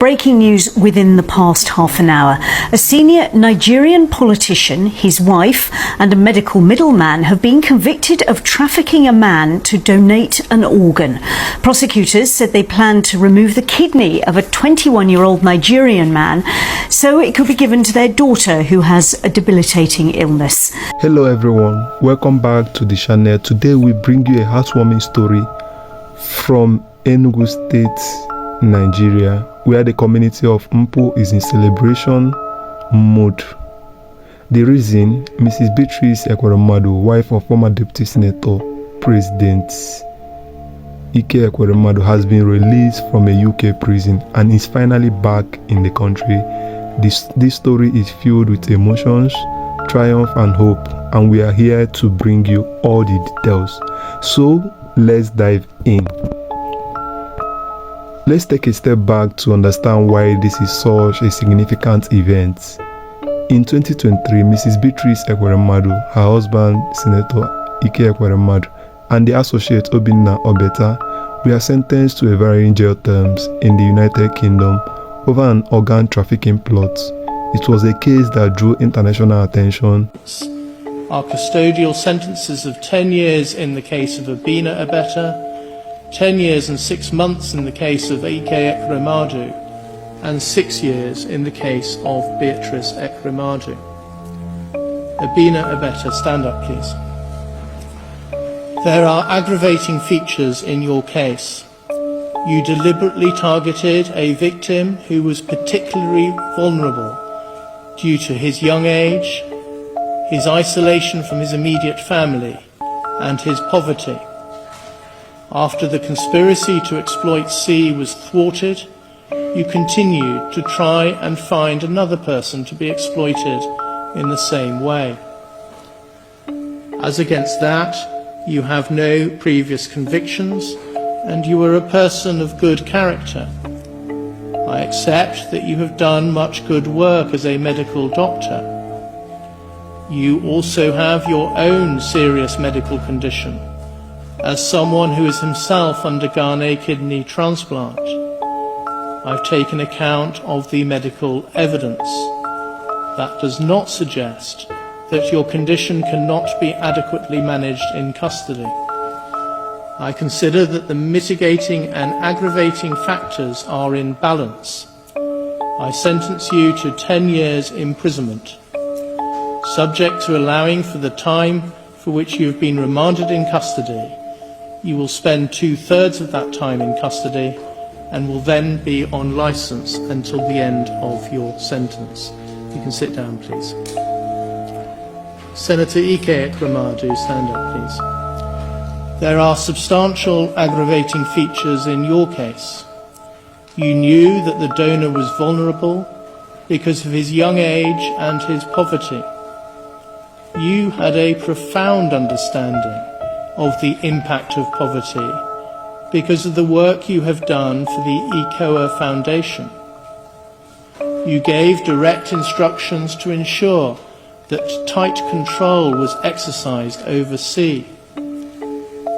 Breaking news within the past half an hour. A senior Nigerian politician, his wife and a medical middleman have been convicted of trafficking a man to donate an organ. Prosecutors said they planned to remove the kidney of a 21-year-old Nigerian man so it could be given to their daughter who has a debilitating illness. Hello everyone, welcome back to the channel. Today we bring you a heartwarming story from Enugu State, Nigeria, where the community of Mpo is in celebration mode. The reason, Mrs. Ekweremadu, wife of former Deputy Senator President Ekweremadu, has been released from a UK prison and is finally back in the country. This story is filled with emotions, triumph and hope, and we are here to bring you all the details. So let's dive in. Let's take a step back to understand why this is such a significant event. In 2023, Mrs. Ekweremadu, her husband, Senator Ekweremadu, and the associate Obinna Obeta were sentenced to a varying jail terms in the United Kingdom over an organ trafficking plot. It was a case that drew international attention. Our custodial sentences of 10 years in the case of Obinna Obeta, 10 years and 6 months in the case of Ekweremadu, and 6 years in the case of Beatrice Ekweremadu. Obinna Obeta, stand up please. There are aggravating features in your case. You deliberately targeted a victim who was particularly vulnerable due to his young age, his isolation from his immediate family, and his poverty. After the conspiracy to exploit C was thwarted, you continued to try and find another person to be exploited in the same way. As against that, you have no previous convictions and you are a person of good character. I accept that you have done much good work as a medical doctor. You also have your own serious medical condition. As someone who has himself undergone a kidney transplant, I've taken account of the medical evidence. That does not suggest that your condition cannot be adequately managed in custody. I consider that the mitigating and aggravating factors are in balance. I sentence you to 10 years imprisonment, subject to allowing for the time for which you have been remanded in custody. You will spend 2/3 of that time in custody and will then be on licence until the end of your sentence. You can sit down, please. Senator Ekweremadu, stand up, please. There are substantial aggravating features in your case. You knew that the donor was vulnerable because of his young age and his poverty. You had a profound understanding of the impact of poverty because of the work you have done for the ECOA Foundation. You gave direct instructions to ensure that tight control was exercised over C.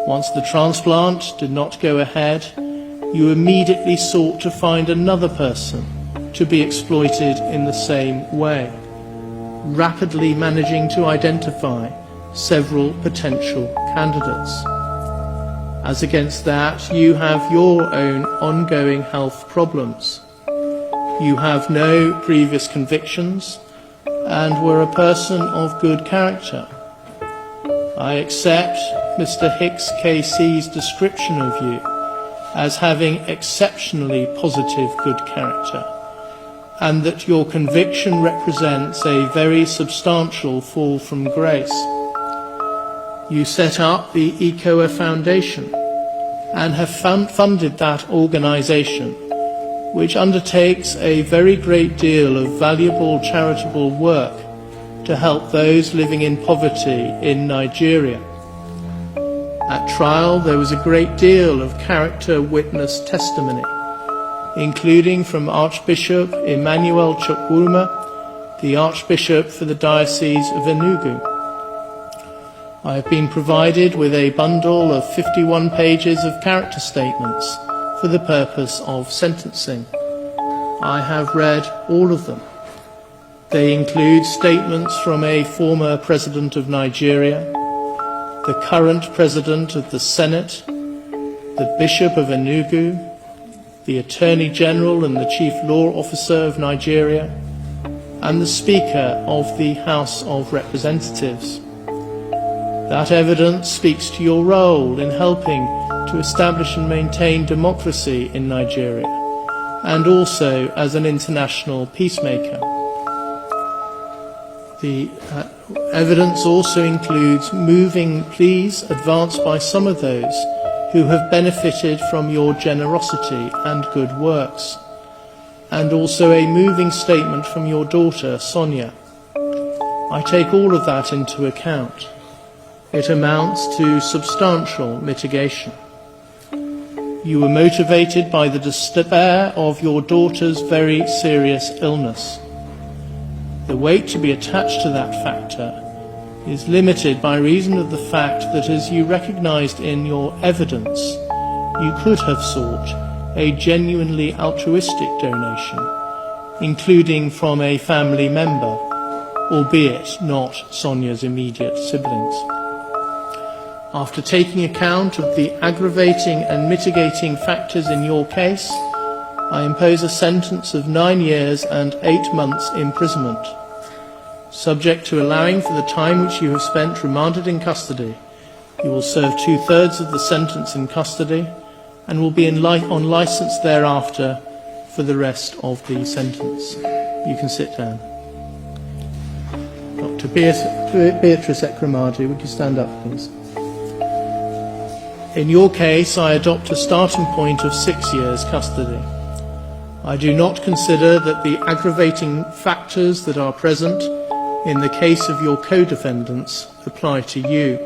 Once the transplant did not go ahead, you immediately sought to find another person to be exploited in the same way, rapidly managing to identify several potential candidates. As against that, you have your own ongoing health problems. You have no previous convictions and were a person of good character. I accept Mr. Hicks KC's description of you as having exceptionally positive good character, and that your conviction represents a very substantial fall from grace. You set up the ECOA Foundation and have funded that organisation, which undertakes a very great deal of valuable charitable work to help those living in poverty in Nigeria. At trial, there was a great deal of character witness testimony, including from Archbishop Emmanuel Chukwuma, the Archbishop for the Diocese of Enugu. I have been provided with a bundle of 51 pages of character statements for the purpose of sentencing. I have read all of them. They include statements from a former president of Nigeria, the current president of the Senate, the Bishop of Enugu, the Attorney General and the Chief Law Officer of Nigeria, and the Speaker of the House of Representatives. That evidence speaks to your role in helping to establish and maintain democracy in Nigeria, and also as an international peacemaker. The evidence also includes moving pleas advanced by some of those who have benefited from your generosity and good works, and also a moving statement from your daughter, Sonia. I take all of that into account. It amounts to substantial mitigation. You were motivated by the despair of your daughter's very serious illness. The weight to be attached to that factor is limited by reason of the fact that, as you recognized in your evidence, you could have sought a genuinely altruistic donation, including from a family member, albeit not Sonia's immediate siblings. After taking account of the aggravating and mitigating factors in your case, I impose a sentence of 9 years and 8 months imprisonment. Subject to allowing for the time which you have spent remanded in custody, you will serve 2/3 of the sentence in custody and will be on licence thereafter for the rest of the sentence. You can sit down. Dr. Beatrice Ekweremadu, would you stand up, please? In your case, I adopt a starting point of 6 years custody. I do not consider that the aggravating factors that are present in the case of your co-defendants apply to you.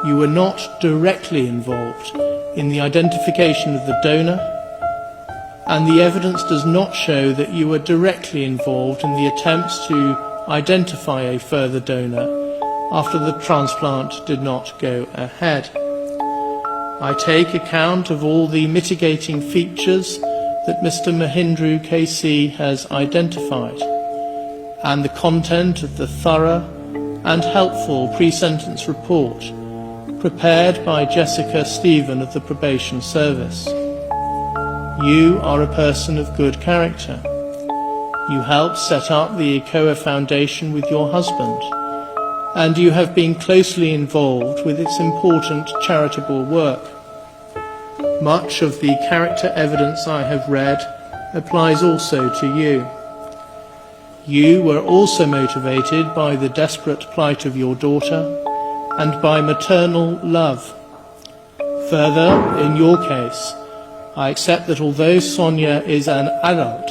You were not directly involved in the identification of the donor, and the evidence does not show that you were directly involved in the attempts to identify a further donor after the transplant did not go ahead. I take account of all the mitigating features that Mr. Mahindra KC has identified, and the content of the thorough and helpful pre-sentence report prepared by Jessica Stephen of the Probation Service. You are a person of good character. You helped set up the ECOA Foundation with your husband, and you have been closely involved with its important charitable work. Much of the character evidence I have read applies also to you. You were also motivated by the desperate plight of your daughter and by maternal love. Further, in your case, I accept that although Sonia is an adult,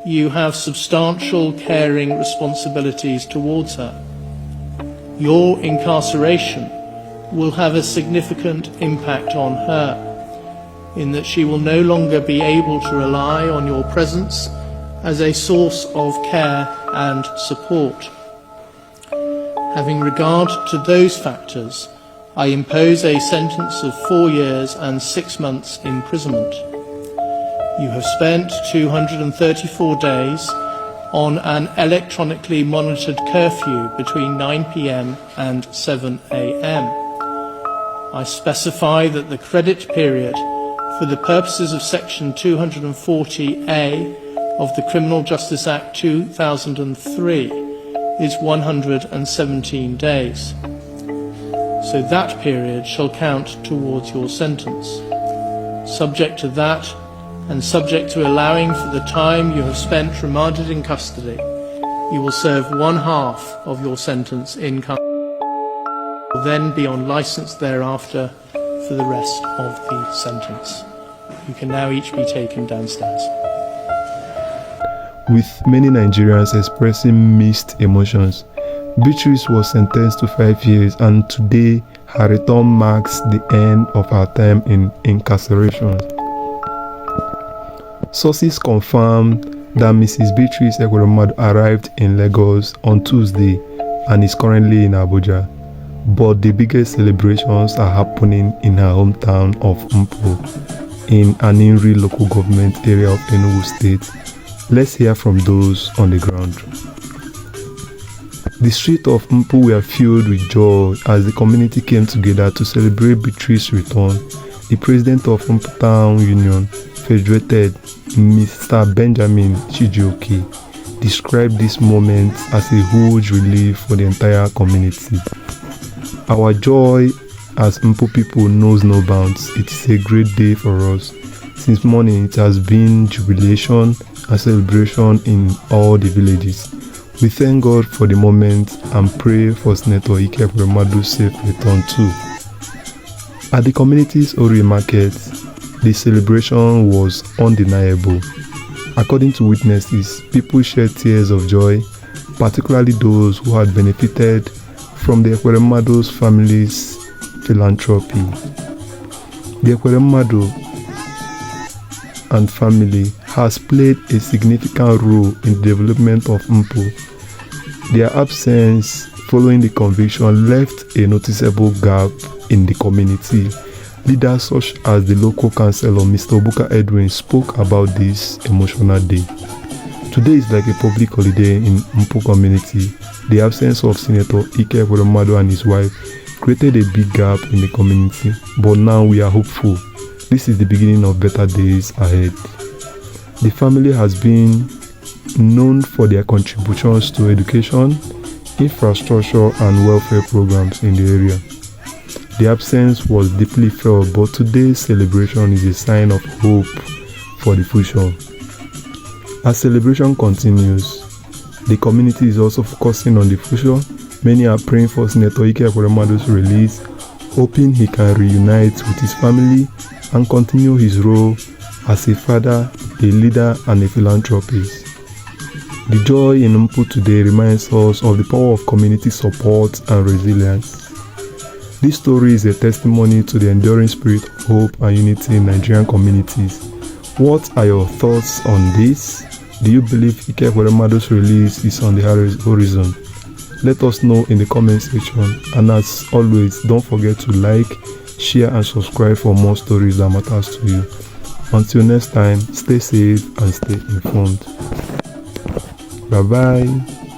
you have substantial caring responsibilities towards her. Your incarceration will have a significant impact on her, in that she will no longer be able to rely on your presence as a source of care and support. Having regard to those factors, I impose a sentence of 4 years and 6 months imprisonment. You have spent 234 days on an electronically monitored curfew between 9 p.m. and 7 a.m. I specify that the credit period for the purposes of Section 240A of the Criminal Justice Act 2003 is 117 days. So that period shall count towards your sentence. Subject to that, and subject to allowing for the time you have spent remanded in custody, you will serve 1/2 of your sentence in custody. You will then be on licence thereafter for the rest of the sentence. You can now each be taken downstairs. With many Nigerians expressing mixed emotions, Beatrice was sentenced to 5 years, and today her return marks the end of her time in incarceration. Sources confirmed that Mrs. Beatrice Ekweremadu arrived in Lagos on Tuesday and is currently in Abuja, but the biggest celebrations are happening in her hometown of Mpo, in Aninri local government area of Enugu State. Let's hear from those on the ground. The streets of Mpu were filled with joy as the community came together to celebrate Beatrice's return. The president of Mpu Town Union, Federated, Mr. Benjamin Chijioke, described this moment as a huge relief for the entire community. Our joy as Mpu people knows no bounds. It is a great day for us. Since morning it has been jubilation and celebration in all the villages. We thank God for the moment and pray for Senator Ekwerimadu's safe return too. At the community's Ori market, the celebration was undeniable. According to witnesses, people shed tears of joy, particularly those who had benefited from the Ekweremadu's family's philanthropy. The Ekweremadu and family has played a significant role in the development of Mpu. Their absence following the conviction left a noticeable gap in the community. Leaders such as the local councillor Mr. Obuka Edwin spoke about this emotional day. Today is like a public holiday in Mpu community. The absence of Senator Ekweremadu and his wife created a big gap in the community, but now we are hopeful. This is the beginning of better days ahead. The family has been known for their contributions to education, infrastructure and welfare programs in the area. The absence was deeply felt, but today's celebration is a sign of hope for the future. As celebration continues, the community is also focusing on the future. Many are praying for Senator Ekwerimadu's release, hoping he can reunite with his family and continue his role as a father, a leader and a philanthropist. The joy in Mpu today reminds us of the power of community support and resilience. This story is a testimony to the enduring spirit of hope and unity in Nigerian communities. What are your thoughts on this? Do you believe Ekweremadu's release is on the horizon? Let us know in the comment section, and as always, don't forget to like, share and subscribe for more stories that matters to you. Until next time, stay safe and stay informed. Bye bye.